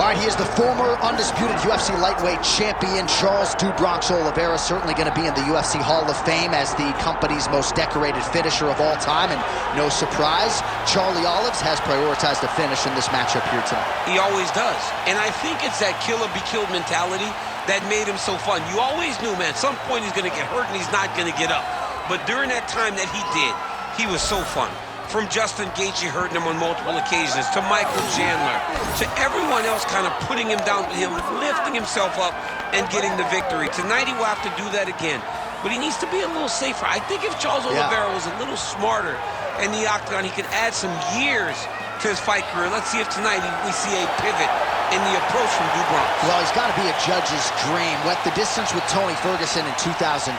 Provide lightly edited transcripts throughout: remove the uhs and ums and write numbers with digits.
All right, he is the former undisputed UFC lightweight champion, Charles "Do Bronx" Oliveira, certainly going to be in the UFC Hall of Fame as the company's most decorated finisher of all time, and no surprise, Charlie Olives has prioritized a finish in this matchup here tonight. He always does, and I think it's that kill or be killed mentality that made him so fun. You always knew, man, at some point he's going to get hurt and he's not going to get up. But during that time that he did, he was so fun. From Justin Gaethje hurting him on multiple occasions, to Michael Chandler, to everyone else kind of putting him down, him lifting himself up and getting the victory. Tonight he will have to do that again, but he needs to be a little safer. I think if Charles Oliveira was a little smarter in the octagon, he could add some years to his fight career. Let's see if tonight we see a pivot in the approach from Do Bronx. Well, he's got to be a judge's dream. Went the distance with Tony Ferguson in 2020,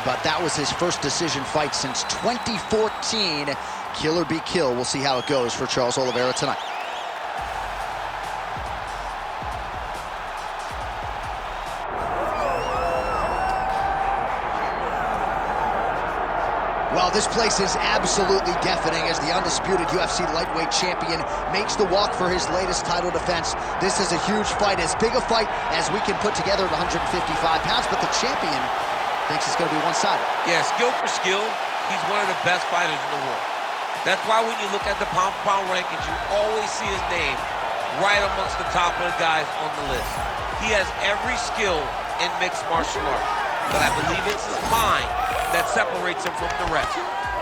but that was his first decision fight since 2014. Kill or be killed. We'll see how it goes for Charles Oliveira tonight. Well, this place is absolutely deafening as the undisputed UFC lightweight champion makes the walk for his latest title defense. This is a huge fight, as big a fight as we can put together at 155 pounds, but the champion thinks it's going to be one-sided. Yeah, skill for skill, he's one of the best fighters in the world. That's why when you look at the pound-for-pound rankings, you always see his name right amongst the top of the guys on the list. He has every skill in mixed martial arts, but I believe it's his mind that separates him from the rest.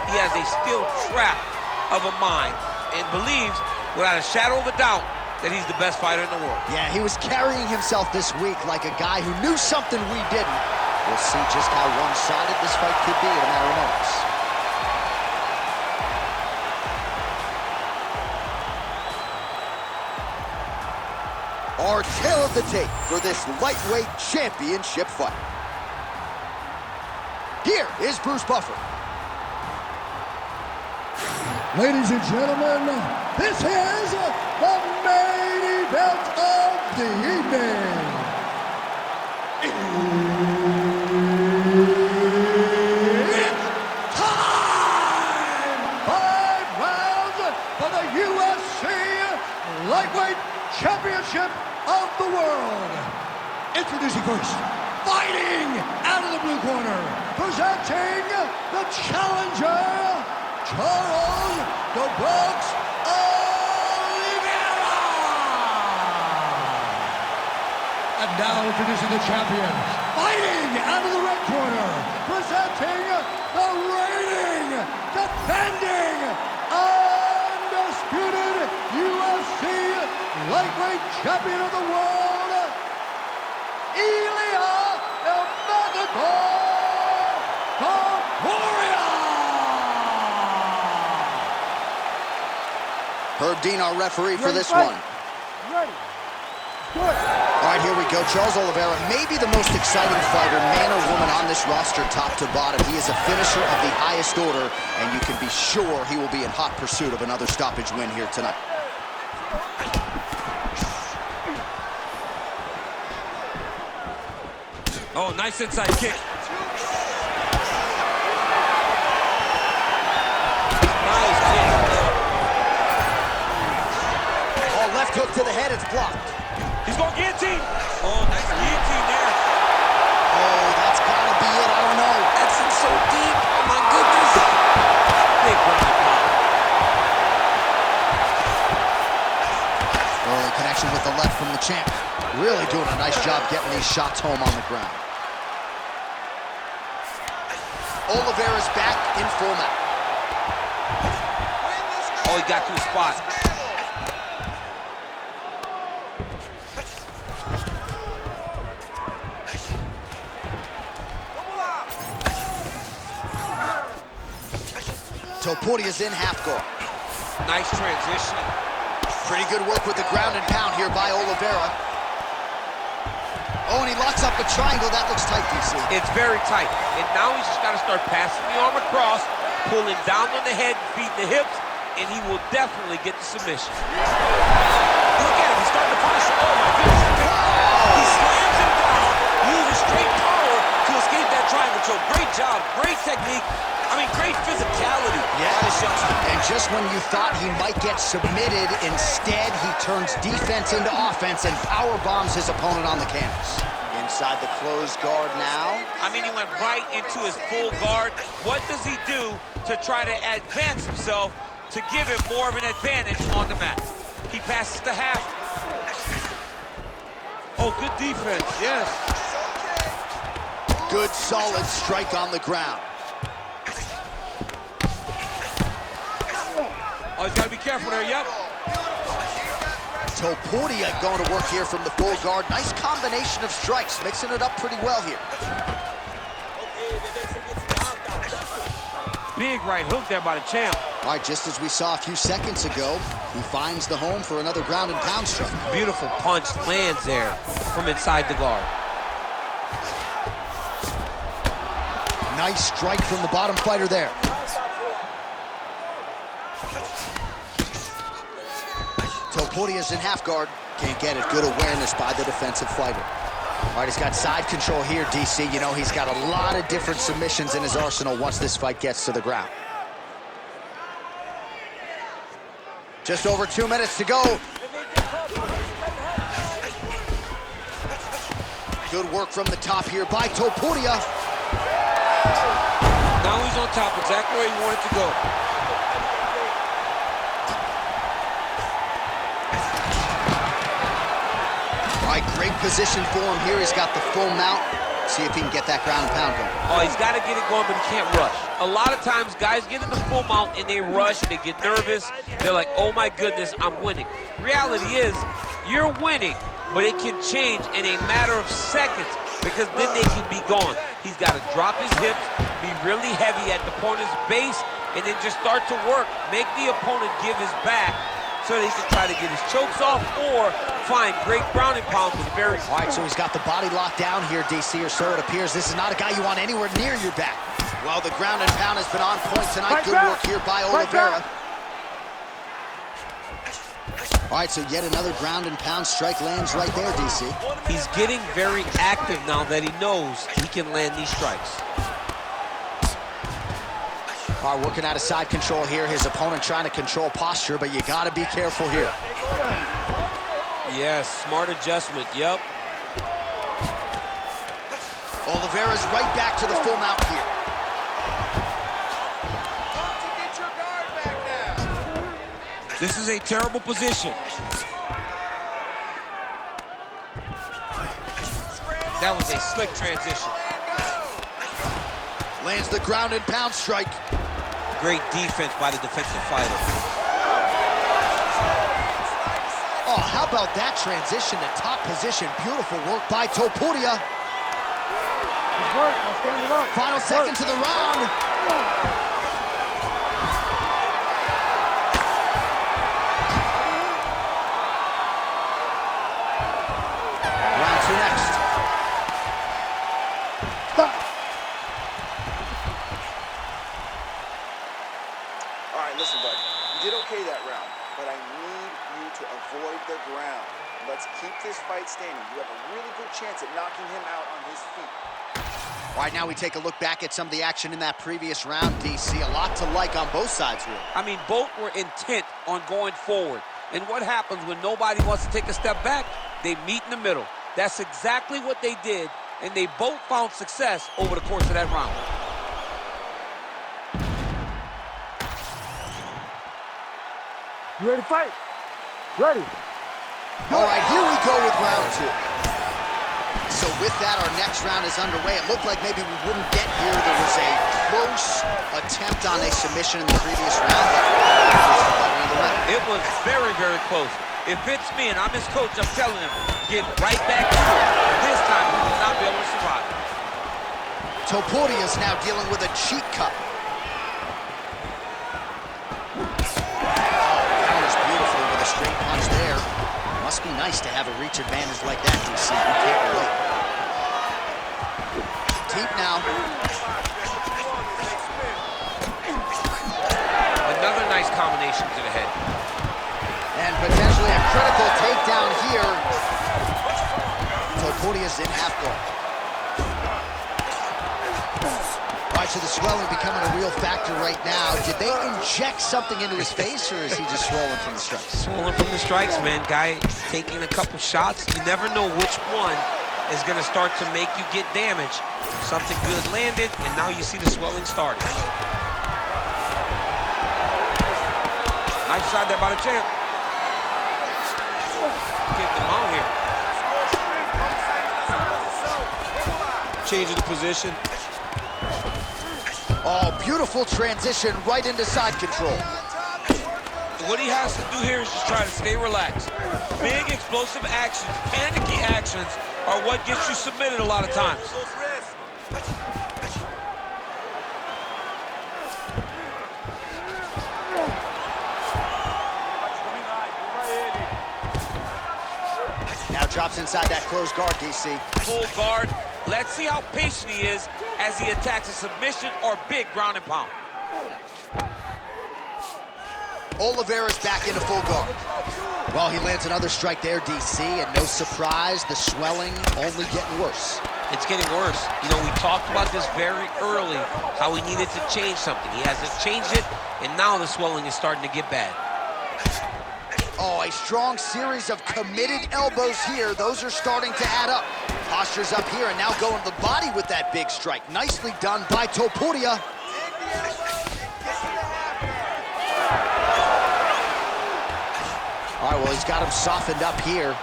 He has a skill trap of a mind and believes, without a shadow of a doubt, that he's the best fighter in the world. Yeah, he was carrying himself this week like a guy who knew something we didn't. We'll see just how one-sided this fight could be in a matter of moments. Our tale of the tape for this lightweight championship fight. Here is Bruce Buffer. Ladies and gentlemen, this is the main event of the evening. It's time! 5 rounds for the UFC Lightweight Championship of the world. Introducing first, fighting out of the blue corner, presenting the challenger, Charles "Do Bronx" Oliveira. And now introducing the champion, fighting out of the red corner, presenting the reigning, defending, undisputed UFC lightweight champion of the world, Ilia Topuria. Herb Dean, our referee for this Ready, one. Ready. Good. All right, here we go. Charles Oliveira, maybe the most exciting fighter, man or woman, on this roster, top to bottom. He is a finisher of the highest order, and you can be sure he will be in hot pursuit of another stoppage win here tonight. Oh, nice inside kick. Nice kick. Oh, left hook to the head, it's blocked. He's going guillotine. Oh, nice guillotine there. Oh, that's gotta be it, I don't know. That's in so deep. Oh, my goodness. Big ground pound. Early connection with the left from the champ. Really doing a nice job getting these shots home on the ground. Oliveira's back in full mount. Oh, he got to the spot. Topuria's in half guard. Nice transition. Pretty good work with the ground and pound here by Oliveira. Oh, and he locks up the triangle. That looks tight, DC. It's very tight. And now he's just got to start passing the arm across, pulling down on the head, feeding the hips, and he will definitely get the submission. Look at him. He's starting to punish him. Oh, my goodness. He slams him down, uses straight power to escape that triangle choke. great job, great technique. I mean, great physicality. Yeah. And just when you thought he might get submitted, instead he turns defense into offense and power bombs his opponent on the canvas. Inside the closed guard now. I mean, he went right into his full guard. What does he do to try to advance himself to give him more of an advantage on the mat? He passes the half. Oh, good defense, yes. Good, solid strike on the ground. Oh, he's got to be careful there, yep. Topuria going to work here from the full guard. Nice combination of strikes, mixing it up pretty well here. Big right hook there by the champ. All right, just as we saw a few seconds ago, he finds the home for another ground and pound strike. Beautiful punch lands there from inside the guard. Nice strike from the bottom fighter there. Topuria's in half guard. Can't get it. Good awareness by the defensive fighter. All right, he's got side control here, DC. You know, he's got a lot of different submissions in his arsenal once this fight gets to the ground. Just over 2 minutes to go. Good work from the top here by Topuria. Now he's on top, exactly where he wanted to go. All right, great position for him here. He's got the full mount. See if he can get that ground and pound going. Oh, he's got to get it going, but he can't rush. A lot of times, guys get in the full mount and they rush and they get nervous. They're like, oh my goodness, I'm winning. Reality is, you're winning, but it can change in a matter of seconds because then they can be gone. He's got to drop his hips, be really heavy at the opponent's base, and then just start to work. Make the opponent give his back so that he can try to get his chokes off or find great ground and pound with very... All right, so he's got the body locked down here, DC, or so it appears. This is not a guy you want anywhere near your back. Well, the ground and pound has been on point tonight. Good work here by Oliveira. All right, so yet another ground and pound strike lands right there, DC. He's getting very active now that he knows he can land these strikes. All right, working out of side control here. His opponent trying to control posture, but you got to be careful here. Yes, smart adjustment, yep. Oliveira's right back to the full mount here. This is a terrible position. That was a slick transition. Lands the ground and pound strike. Great defense by the defensive fighter. Oh, how about that transition to top position? Beautiful work by Topuria. Final seconds of the round. Round two next. All right, listen, bud. You did okay that round, but I need you to avoid the ground. Let's keep this fight standing. You have a really good chance at knocking him out on his feet. All right, now we take a look back at some of the action in that previous round, DC. A lot to like on both sides here. I mean, both were intent on going forward. And what happens when nobody wants to take a step back? They meet in the middle. That's exactly what they did, and they both found success over the course of that round. You ready to fight? Ready. All right, here we go with round two. So with that, our next round is underway. It looked like maybe we wouldn't get here. There was a close attempt on a submission in the previous round. It was very, very close. If it's me and I'm his coach, I'm telling him, get right back to it. This time, he will not be able to survive. Topuria is now dealing with a cheek cut. Counters beautifully with a straight punch there. Must be nice to have a reach advantage like that, DC. You can't relate. Deep now. Another nice combination to the head. And potentially a critical takedown here. Topuria's in half guard. right, so the swelling becoming a real factor right now. Did they inject something into his face, or is he just swollen from the strikes? Swollen from the strikes, man. Guy taking a couple shots. You never know which one is going to start to make you get damage. Something good landed, and now you see the swelling starting. Nice shot there by the champ. Kicked him out here. Changing the position. Oh, beautiful transition right into side control. What he has to do here is just try to stay relaxed. Big explosive actions, panicky actions are what gets you submitted a lot of times. Now drops inside that closed guard, DC. Full guard. Let's see how patient he is as he attacks a submission or big ground and pound. Oliveira's back into full guard. Well, he lands another strike there, DC, and no surprise, the swelling only getting worse. It's getting worse. You know, we talked about this very early, how he needed to change something. He hasn't changed it, and now the swelling is starting to get bad. Oh, a strong series of committed elbows here. Those are starting to add up. Posture's up here, and now going to the body with that big strike. Nicely done by Topuria. All right, well, he's got him softened up here.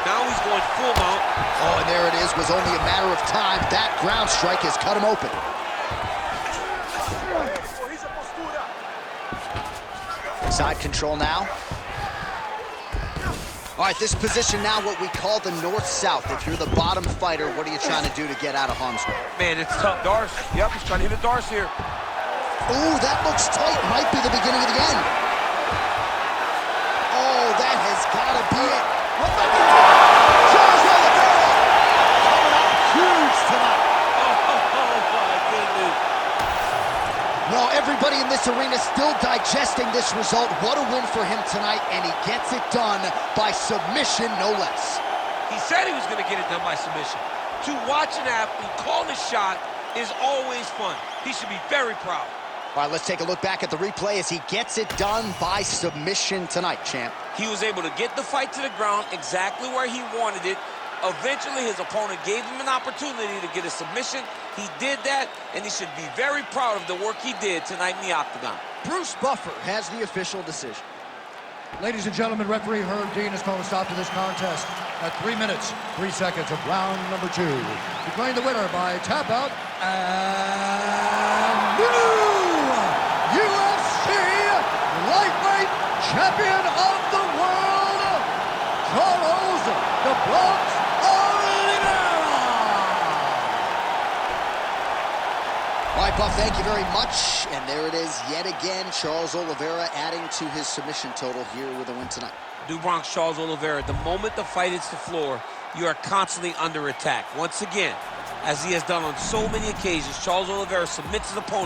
Now he's going full mount. Oh, and there it is. Was only a matter of time. That ground strike has cut him open. Side control now. All right, this position now what we call the north-south. If you're the bottom fighter, what are you trying to do to get out of harm's way? Man, it's tough. Darce. Yep, he's trying to hit a Darce here. Ooh, that looks tight. Might be the beginning of the end. Oh, that has got to be it. What the Charles Oliveira coming up huge tonight. Oh, my goodness. Well, everybody in this arena still digesting this result. What a win for him tonight, and he gets it done by submission, no less. He said he was going to get it done by submission. To watch an athlete call the shot is always fun. He should be very proud. All right, let's take a look back at the replay as he gets it done by submission tonight, champ. He was able to get the fight to the ground exactly where he wanted it. Eventually, his opponent gave him an opportunity to get a submission. He did that, and he should be very proud of the work he did tonight in the octagon. Bruce Buffer has the official decision. Ladies and gentlemen, referee Herb Dean has called a stop to this contest at 3 minutes, 3 seconds of round number 2. Declaring the winner by tap out and new UFC lightweight champion of the world, Charles "The Bronx" Oliveira. All right, Buff, thank you very much. And there it is yet again, Charles Oliveira adding to his submission total here with a win tonight. Du Bronx Charles Oliveira, the moment the fight hits the floor, you are constantly under attack. Once again, as he has done on so many occasions, Charles Oliveira submits his opponent.